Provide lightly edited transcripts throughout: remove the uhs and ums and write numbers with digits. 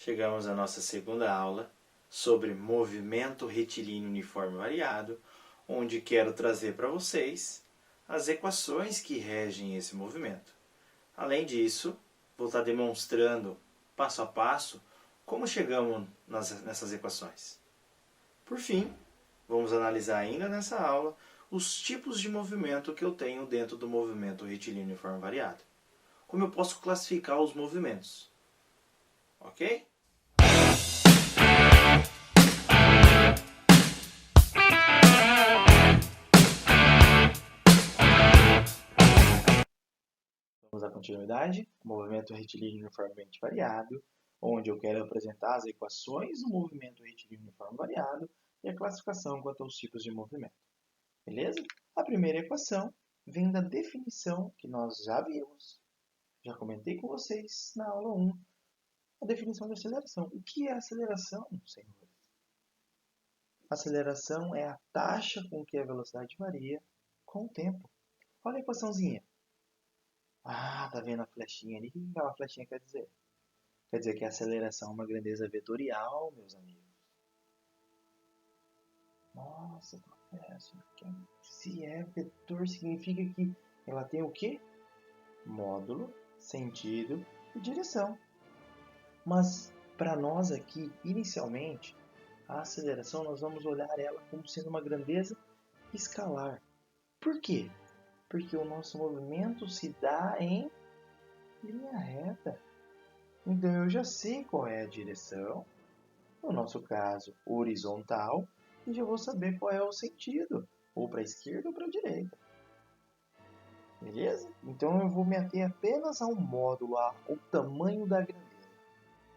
Chegamos à nossa segunda aula sobre movimento retilíneo uniforme variado, onde quero trazer para vocês as equações que regem esse movimento. Além disso, vou estar demonstrando passo a passo como chegamos nessas equações. Por fim, vamos analisar ainda nessa aula os tipos de movimento que eu tenho dentro do movimento retilíneo uniforme variado. Como eu posso classificar os movimentos. Ok? Vamos à continuidade. Movimento retilíneo uniformemente variado, onde eu quero apresentar as equações do movimento retilíneo uniforme variado e a classificação quanto aos tipos de movimento. Beleza? A primeira equação vem da definição que nós já vimos. Já comentei com vocês na aula 1. A definição de aceleração. O que é aceleração, senhores? Aceleração é a taxa com que a velocidade varia com o tempo. Olha a equaçãozinha. Ah, tá vendo a flechinha ali? O que aquela flechinha quer dizer? Quer dizer que a aceleração é uma grandeza vetorial, meus amigos. Nossa, professor, se é vetor, significa que ela tem o quê? Módulo, sentido e direção. Mas, para nós aqui, inicialmente, a aceleração, nós vamos olhar ela como sendo uma grandeza escalar. Por quê? Porque o nosso movimento se dá em linha reta. Então, eu já sei qual é a direção, no nosso caso, horizontal, e já vou saber qual é o sentido, ou para a esquerda ou para a direita. Beleza? Então, eu vou me ater apenas ao módulo, ao tamanho da grandeza.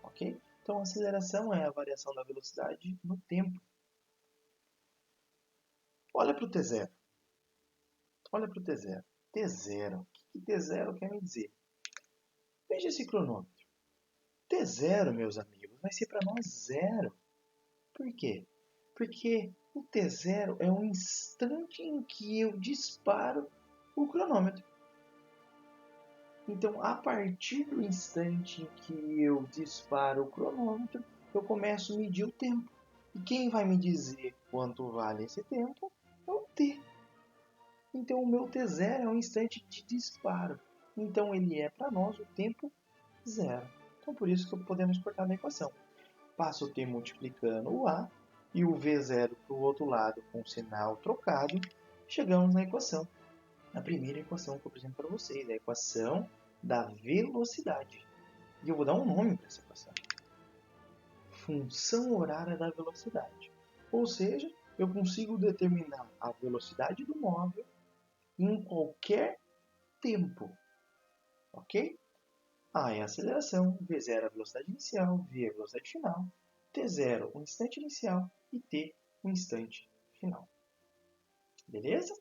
Ok? Então, a aceleração é a variação da velocidade no tempo. Olha para o T0. Olha para o T0. T0. O que T0 quer me dizer? Veja esse cronômetro. T0, meus amigos, vai ser para nós zero. Por quê? Porque o T0 é o instante em que eu disparo o cronômetro. Então, a partir do instante em que eu disparo o cronômetro, eu começo a medir o tempo. E quem vai me dizer quanto vale esse tempo é o T. Então, o meu T0 é um instante de disparo. Então, ele é para nós o tempo zero. Então, por isso que podemos cortar na equação. Passa o T multiplicando o A e o V0 para o outro lado com o sinal trocado. Chegamos na equação. A primeira equação que eu apresento para vocês é a equação da velocidade. E eu vou dar um nome para essa equação. Função horária da velocidade. Ou seja, eu consigo determinar a velocidade do móvel em qualquer tempo. Ok? A é a aceleração, V0 é a velocidade inicial, V é a velocidade final, T0 o instante inicial e T o instante final. Beleza?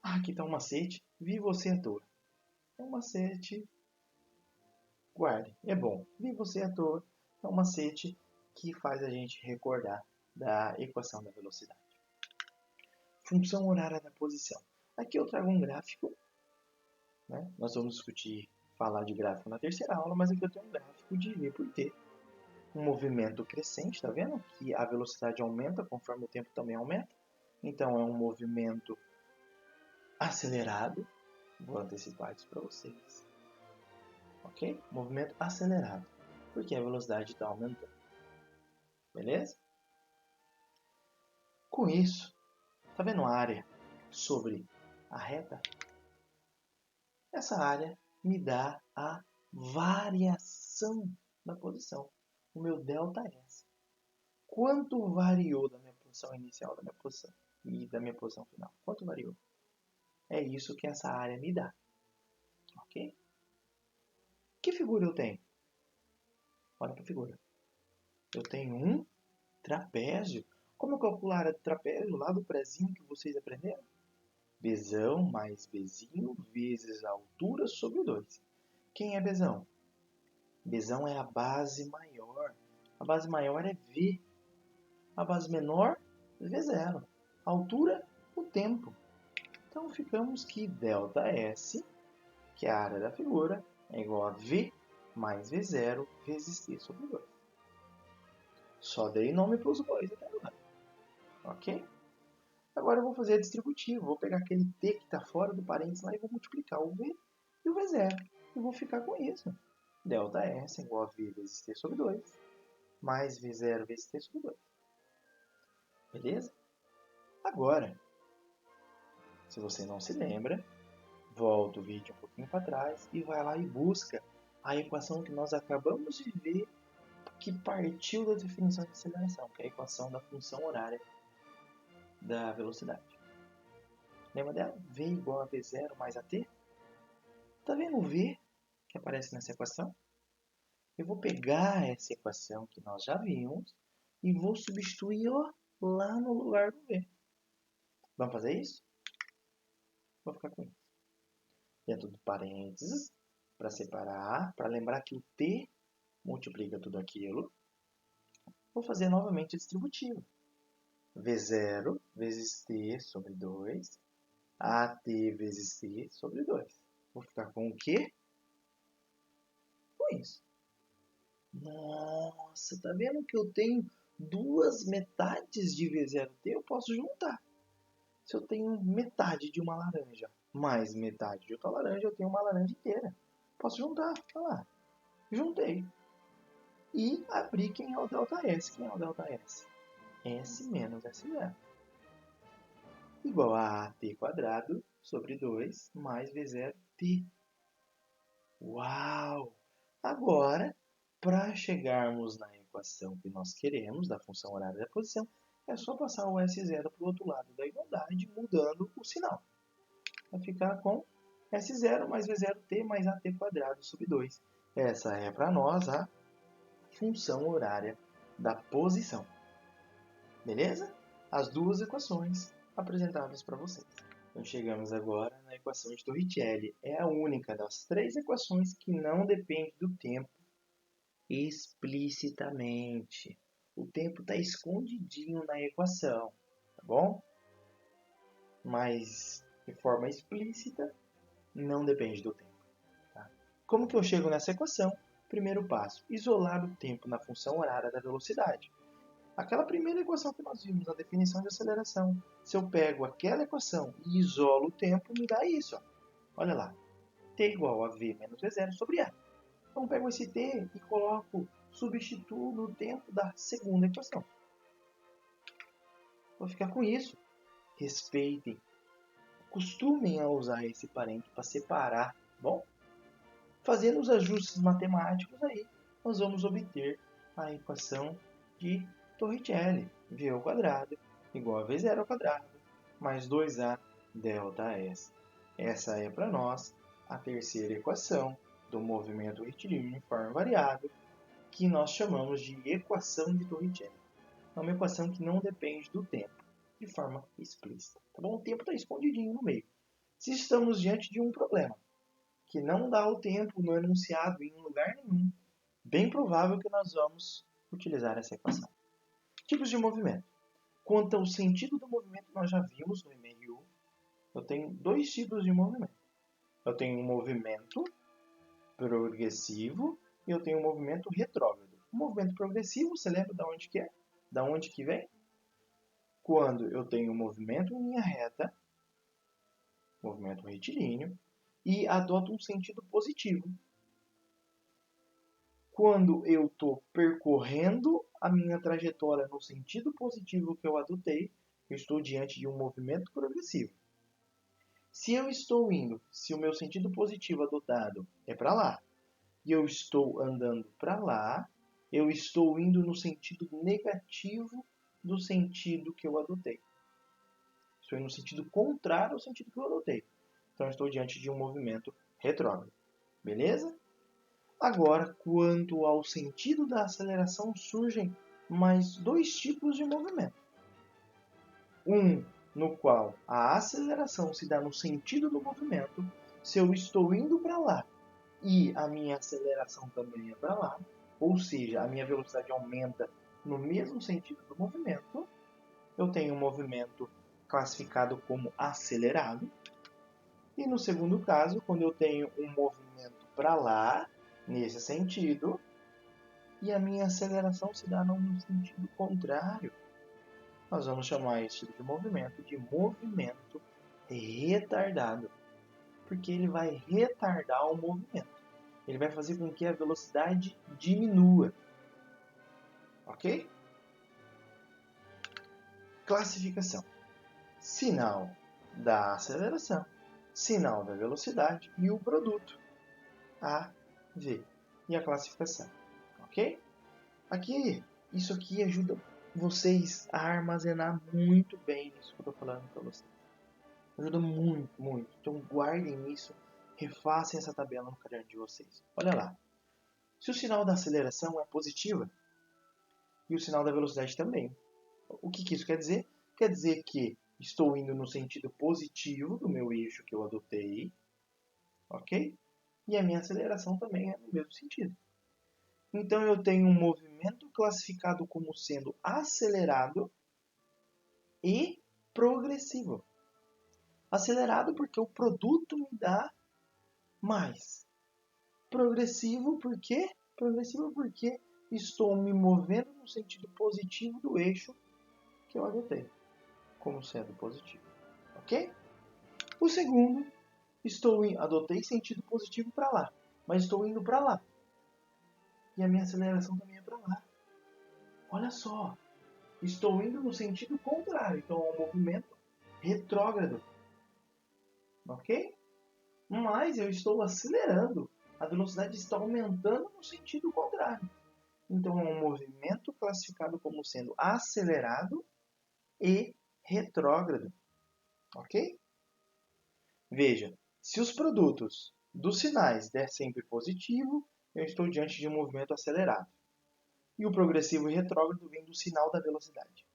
Aqui está um macete, vi você à toa. É um macete, guarde, é bom. Vi você à toa é um macete que faz a gente recordar da equação da velocidade. Função horária da posição. Aqui eu trago um gráfico. Né? Nós vamos discutir, falar de gráfico na terceira aula, mas aqui eu tenho um gráfico de V por T. Um movimento crescente, tá vendo? Que a velocidade aumenta conforme o tempo também aumenta. Então é um movimento acelerado. Vou antecipar isso para vocês. Ok? Movimento acelerado. Porque a velocidade está aumentando. Beleza? Com isso, tá vendo a área sobre a reta? Essa área me dá a variação da posição. O meu ΔS. Quanto variou da minha posição inicial da minha posição e da minha posição final? Quanto variou? É isso que essa área me dá. Ok? Que figura eu tenho? Olha para a figura. Eu tenho um trapézio. Como eu calculo a área do trapézio lá do prezinho que vocês aprenderam? Bzão mais Bzinho vezes a altura sobre 2. Quem é Bzão? Bzão é a base maior. A base maior é V. A base menor, V0. A altura, o tempo. Então, ficamos que ΔS, que é a área da figura, é igual a V mais V0 vezes t sobre 2. Só dei nome para os bois até agora. Ok? Agora eu vou fazer a distributiva. Vou pegar aquele t que está fora do parênteses lá e vou multiplicar o v e o v0. E vou ficar com isso. Delta S é igual a v vezes t sobre 2, mais v0 vezes t sobre 2. Beleza? Agora, se você não se lembra, volta o vídeo um pouquinho para trás e vai lá e busca a equação que nós acabamos de ver que partiu da definição de aceleração, que é a equação da função horária da velocidade. Lembra dela? V igual a V0 mais AT? Está vendo o V que aparece nessa equação? Eu vou pegar essa equação que nós já vimos e vou substituir lá no lugar do V. Vamos fazer isso? Vou ficar com isso. Dentro do parênteses, para separar, para lembrar que o T multiplica tudo aquilo, vou fazer novamente a distributiva. V0 vezes T sobre 2, AT vezes T sobre 2. Vou ficar com o quê? Com isso. Nossa, tá vendo que eu tenho duas metades de V0T? Eu posso juntar. Se eu tenho metade de uma laranja mais metade de outra laranja, eu tenho uma laranja inteira. Posso juntar. Olha lá. Juntei. E abri quem é o ΔS. Quem é o ΔS? S menos S0. Igual a AT quadrado sobre 2 mais V0T. Uau! Agora, para chegarmos na equação que nós queremos, da função horária da posição, é só passar o S0 para o outro lado da igualdade, mudando o sinal. Vai ficar com S0 mais V0T mais AT quadrado sobre 2. Essa é para nós a função horária da posição. Beleza? As duas equações apresentadas para vocês. Então chegamos agora na equação de Torricelli. É a única das três equações que não depende do tempo explicitamente. O tempo está escondidinho na equação, tá bom? Mas de forma explícita não depende do tempo. Tá? Como que eu chego nessa equação? Primeiro passo, isolar o tempo na função horária da velocidade. Aquela primeira equação que nós vimos, a definição de aceleração. Se eu pego aquela equação e isolo o tempo, me dá isso. Ó. Olha lá. T igual a V menos V0 sobre A. Então eu pego esse T e substituo no tempo da segunda equação. Vou ficar com isso. Respeitem. Costumem a usar esse parênteses para separar. Bom? Fazendo os ajustes matemáticos aí, nós vamos obter a equação de Torricelli, V ao quadrado igual a V0 ao quadrado mais 2A ΔS. Essa é para nós a terceira equação do movimento retilíneo uniforme variável, que nós chamamos de equação de Torricelli. É uma equação que não depende do tempo, de forma explícita. Tá bom? O tempo está escondidinho no meio. Se estamos diante de um problema que não dá o tempo no enunciado em lugar nenhum, bem provável que nós vamos utilizar essa equação. Tipos de movimento. Quanto ao sentido do movimento, nós já vimos no e-mail. Eu tenho dois tipos de movimento. Eu tenho um movimento progressivo e eu tenho um movimento retrógrado. O movimento progressivo, você lembra de onde que é? Da onde que vem? Quando eu tenho um movimento em linha reta, movimento retilíneo, e adoto um sentido positivo. Quando eu estou percorrendo a minha trajetória no sentido positivo que eu adotei, eu estou diante de um movimento progressivo. Se o meu sentido positivo adotado é para lá, e eu estou andando para lá, eu estou indo no sentido negativo do sentido que eu adotei. Estou indo no sentido contrário ao sentido que eu adotei. Então, eu estou diante de um movimento retrógrado. Beleza? Agora, quanto ao sentido da aceleração, surgem mais dois tipos de movimento. Um no qual a aceleração se dá no sentido do movimento. Se eu estou indo para lá e a minha aceleração também é para lá, ou seja, a minha velocidade aumenta no mesmo sentido do movimento, eu tenho um movimento classificado como acelerado. E no segundo caso, quando eu tenho um movimento para lá, nesse sentido, e a minha aceleração se dá no sentido contrário. Nós vamos chamar esse tipo de movimento retardado, porque ele vai retardar o movimento. Ele vai fazer com que a velocidade diminua. Ok? Classificação: sinal da aceleração, sinal da velocidade e o produto A, V. E a classificação. Ok? Isso aqui ajuda vocês a armazenar muito bem isso que eu estou falando para vocês. Ajuda muito, muito. Então guardem isso, refaçam essa tabela no caderno de vocês. Olha lá. Se o sinal da aceleração é positiva e o sinal da velocidade também. O que isso quer dizer? Quer dizer que estou indo no sentido positivo do meu eixo que eu adotei, ok? E a minha aceleração também é no mesmo sentido. Então eu tenho um movimento classificado como sendo acelerado e progressivo. Acelerado porque o produto me dá mais. Progressivo por quê? Progressivo porque estou me movendo no sentido positivo do eixo que eu adotei como sendo positivo. Ok? O segundo, adotei sentido positivo para lá, mas estou indo para lá. E a minha aceleração também é para lá. Olha só, estou indo no sentido contrário, então é um movimento retrógrado. Ok? Mas eu estou acelerando. A velocidade está aumentando no sentido contrário. Então é um movimento classificado como sendo acelerado e retrógrado. Ok? Veja, se os produtos dos sinais der sempre positivo, eu estou diante de um movimento acelerado. E o progressivo e retrógrado vem do sinal da velocidade.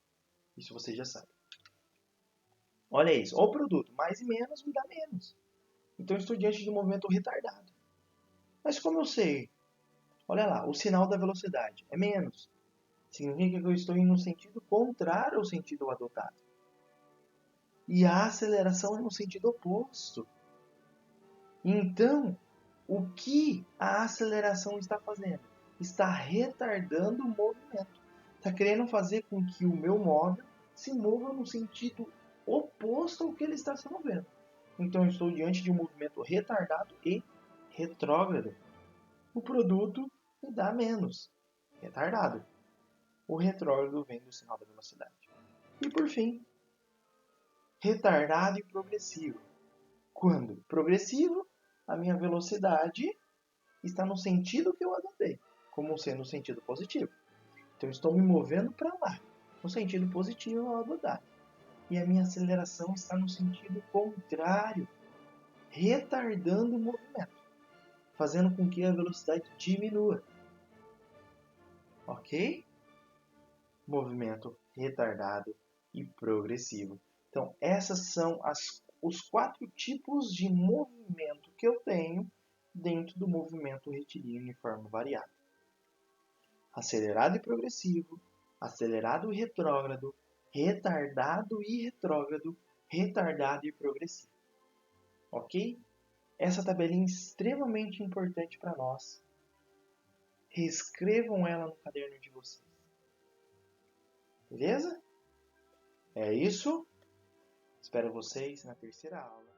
Isso você já sabe. Olha isso. O produto mais e menos me dá menos. Então eu estou diante de um movimento retardado. Mas como eu sei? Olha lá, o sinal da velocidade é menos. Significa que eu estou indo no sentido contrário ao sentido adotado. E a aceleração é no sentido oposto. Então, o que a aceleração está fazendo? Está retardando o movimento. Está querendo fazer com que o meu móvel se mova no sentido oposto ao que ele está se movendo. Então, eu estou diante de um movimento retardado e retrógrado. O produto me dá menos, retardado. O retrógrado vem do sinal da velocidade. E por fim, retardado e progressivo. Quando progressivo, a minha velocidade está no sentido que eu adotei, como sendo no sentido positivo. Então estou me movendo para lá, no sentido positivo ao adotar. E a minha aceleração está no sentido contrário, retardando o movimento, fazendo com que a velocidade diminua. Ok? Movimento retardado e progressivo. Então, essas são os 4 tipos de movimento que eu tenho dentro do movimento retilíneo uniforme variável. Acelerado e progressivo, acelerado e retrógrado, retardado e retrógrado, retardado e progressivo. Ok? Essa tabelinha é extremamente importante para nós. Reescrevam ela no caderno de vocês. Beleza? É isso. Espero vocês na terceira aula.